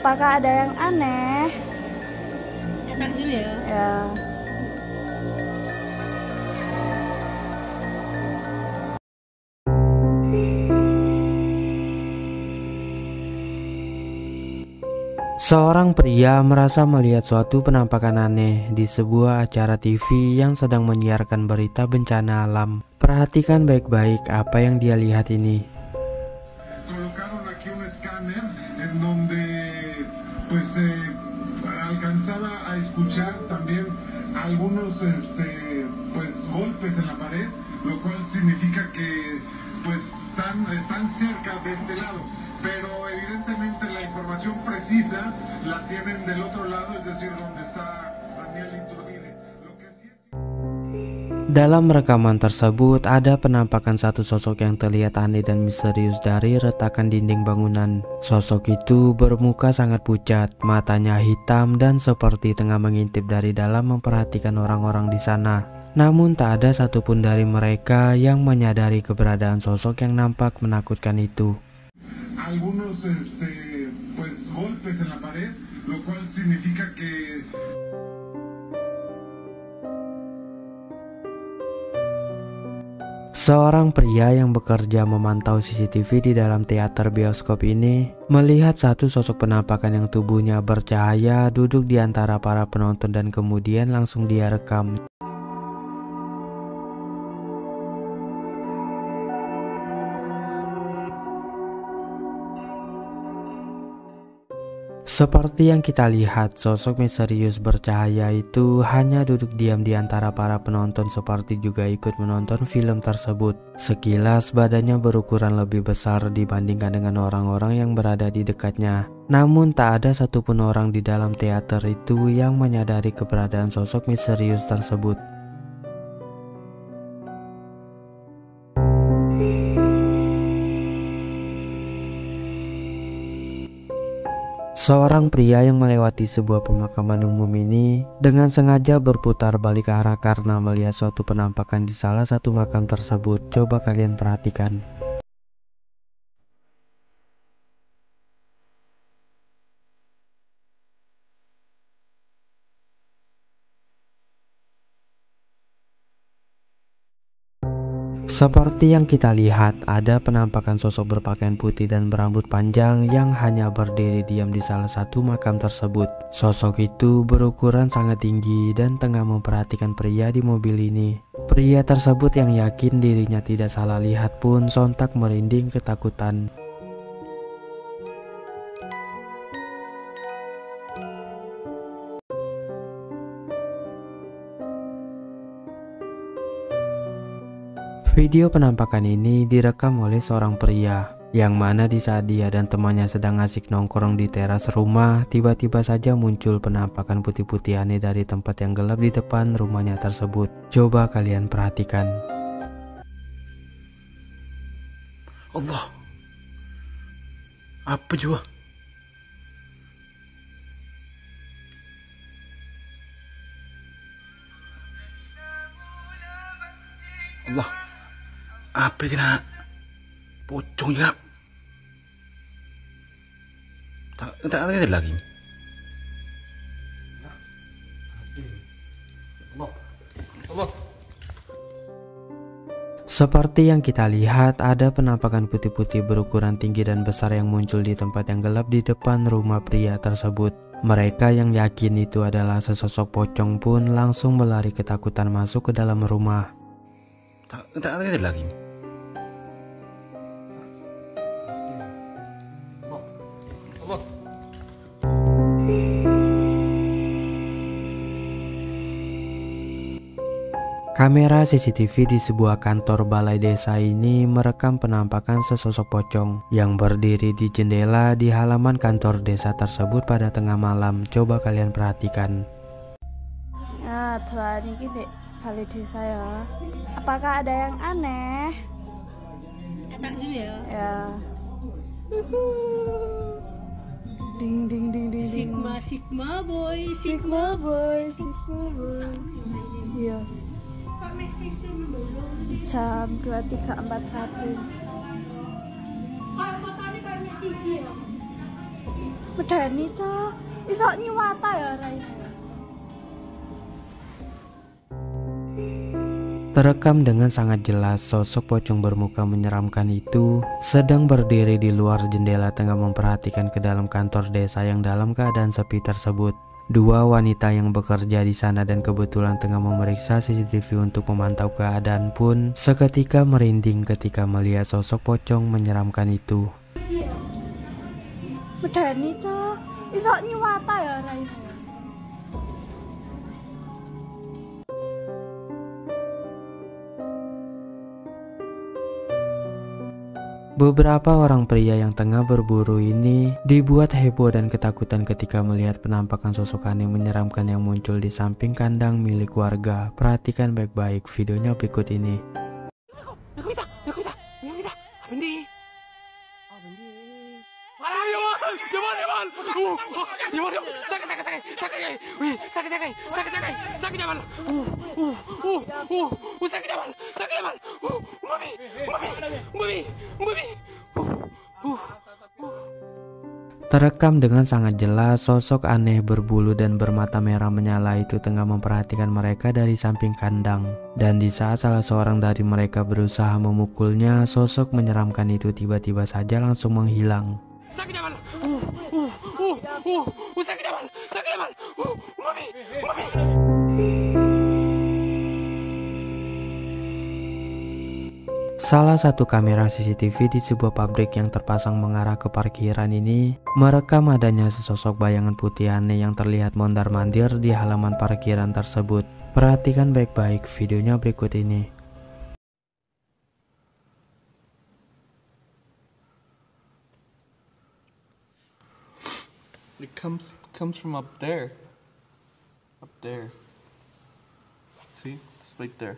Apakah ada yang aneh? Saya takjub ya. Ya. Seorang pria merasa melihat suatu penampakan aneh di sebuah acara TV yang sedang menyiarkan berita bencana alam. Perhatikan baik-baik apa yang dia lihat ini. Colocaron aquí un escáner en donde pues alcanzaba a escuchar también algunos pues golpes en la pared, lo cual significa que pues están cerca de este lado, pero evidentemente la información precisa la tienen del otro lado, es decir, donde está Daniel Iturbide. Lo que sí es... Dalam rekaman tersebut ada penampakan satu sosok yang terlihat aneh dan misterius dari retakan dinding bangunan. Sosok itu bermuka sangat pucat, matanya hitam dan seperti tengah mengintip dari dalam memperhatikan orang-orang di sana. Namun tak ada satupun dari mereka yang menyadari keberadaan sosok yang nampak menakutkan itu. Algunos pues golpes en la pared, lo cual significa que Seorang pria yang bekerja memantau CCTV di dalam teater bioskop ini melihat satu sosok penampakan yang tubuhnya bercahaya duduk di antara para penonton dan kemudian langsung dia rekam. Seperti yang kita lihat, sosok misterius bercahaya itu hanya duduk diam di antara para penonton seperti juga ikut menonton film tersebut. Sekilas badannya berukuran lebih besar dibandingkan dengan orang-orang yang berada di dekatnya. Namun tak ada satupun orang di dalam teater itu yang menyadari keberadaan sosok misterius tersebut. Seorang pria yang melewati sebuah pemakaman umum ini dengan sengaja berputar balik arah karena melihat suatu penampakan di salah satu makam tersebut. Coba kalian perhatikan. Seperti yang kita lihat, ada penampakan sosok berpakaian putih dan berambut panjang yang hanya berdiri diam di salah satu makam tersebut. Sosok itu berukuran sangat tinggi dan tengah memperhatikan pria di mobil ini. Pria tersebut yang yakin dirinya tidak salah lihat pun sontak merinding ketakutan. Video penampakan ini direkam oleh seorang pria, yang mana di saat dia dan temannya sedang asik nongkrong di teras rumah, tiba-tiba saja muncul penampakan putih-putih aneh dari tempat yang gelap di depan rumahnya tersebut. Coba kalian perhatikan. Allah, apa juga? Allah, apa kena pocong juga? Tak ada lagi. Allah. Seperti yang kita lihat, ada penampakan putih-putih berukuran tinggi dan besar yang muncul di tempat yang gelap di depan rumah pria tersebut. Mereka yang yakin itu adalah sesosok pocong pun langsung berlari ketakutan masuk ke dalam rumah. Tak ada lagi. Kamera CCTV di sebuah kantor balai desa ini merekam penampakan sesosok pocong yang berdiri di jendela di halaman kantor desa tersebut pada tengah malam. Coba kalian perhatikan. Ya, telah ini dek balai desa ya. Apakah ada yang aneh? Saya takjub ya. Ya. Ding ding ding ding ding. Sigma boy. Sigma boy, Sigma boy. Iya. Jam 23.41. Medeni cah, iso nyuwata ya Rai. Terekam dengan sangat jelas sosok pocong bermuka menyeramkan itu sedang berdiri di luar jendela tengah memperhatikan ke dalam kantor desa yang dalam keadaan sepi tersebut. Dua wanita yang bekerja di sana dan kebetulan tengah memeriksa CCTV untuk memantau keadaan pun seketika merinding ketika melihat sosok pocong menyeramkan itu. Medeni cah, iso nyuwata ya Rai. Beberapa orang pria yang tengah berburu ini dibuat heboh dan ketakutan ketika melihat penampakan sosok aneh menyeramkan yang muncul di samping kandang milik warga. Perhatikan baik-baik videonya berikut ini. Terekam dengan sangat jelas sosok aneh berbulu dan bermata merah menyala itu tengah memperhatikan mereka dari samping kandang. Dan di saat salah seorang dari mereka berusaha memukulnya, sosok menyeramkan itu tiba-tiba saja langsung menghilang. Salah satu kamera CCTV di sebuah pabrik yang terpasang mengarah ke parkiran ini merekam adanya sesosok bayangan putih aneh yang terlihat mondar-mandir di halaman parkiran tersebut. Perhatikan baik-baik videonya berikut ini. It comes from up there. Up there. See? It's right there.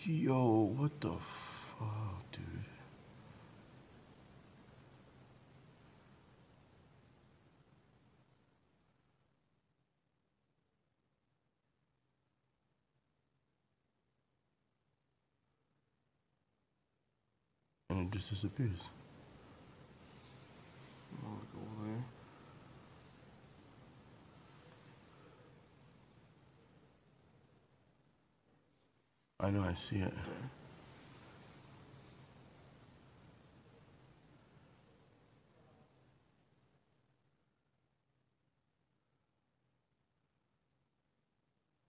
Yo, what the fuck, dude? And it just disappears. I'll go there. I know, I see it.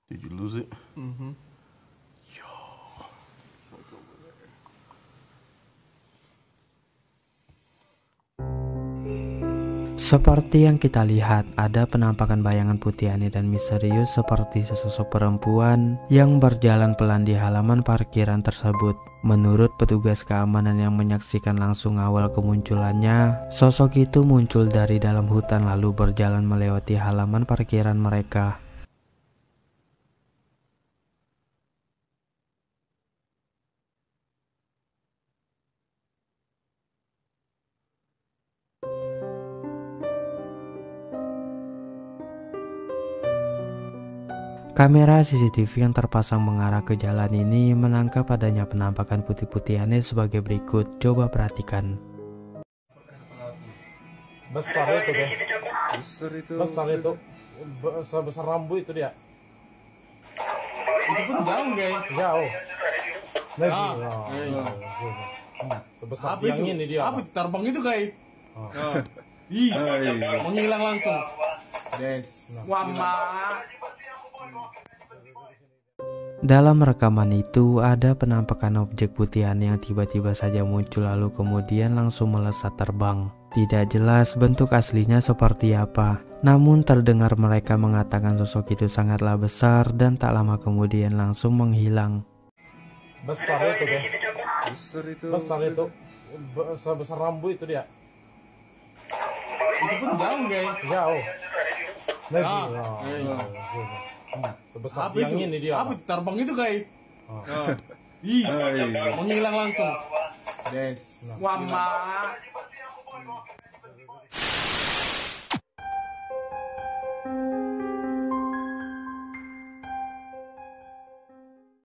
Did you lose it? Mm-hmm. Yo. It's like over there. Seperti yang kita lihat, ada penampakan bayangan putih aneh dan misterius seperti sesosok perempuan yang berjalan pelan di halaman parkiran tersebut. Menurut petugas keamanan yang menyaksikan langsung awal kemunculannya, sosok itu muncul dari dalam hutan lalu berjalan melewati halaman parkiran mereka. Kamera CCTV yang terpasang mengarah ke jalan ini menangkap adanya penampakan putih-putih aneh sebagai berikut. Coba perhatikan. Besar itu deh. Besar itu. Sebesar rambu itu dia. Itu pun jauh, guys. Jauh. Sebesar Apa tiang itu? ini dia. Apa itu terbang itu, guys? Ih, Ay, ay, ay. menghilang langsung. Des. Wama. Dalam rekaman itu ada penampakan objek putih aneh sebagai berikut. Coba perhatikan. Itu pun jauh, guys. Jauh. Sebesar tiang ini dia. Ih, menghilang langsung. Des. Wama. Dalam rekaman itu ada penampakan objek putih aneh yang tiba-tiba saja muncul lalu kemudian langsung melesat terbang. Tidak jelas bentuk aslinya seperti apa, namun terdengar mereka mengatakan sosok itu sangatlah besar dan tak lama kemudian langsung menghilang. Besar itu deh. Besar itu. Sebesar rambu itu dia. Itu pun jauh, guys. Jauh. Sebesar Apa tiang itu? ini dia. Apa itu terbang itu, guys? Ih, Ay, ay. menghilang langsung. Des. Wama.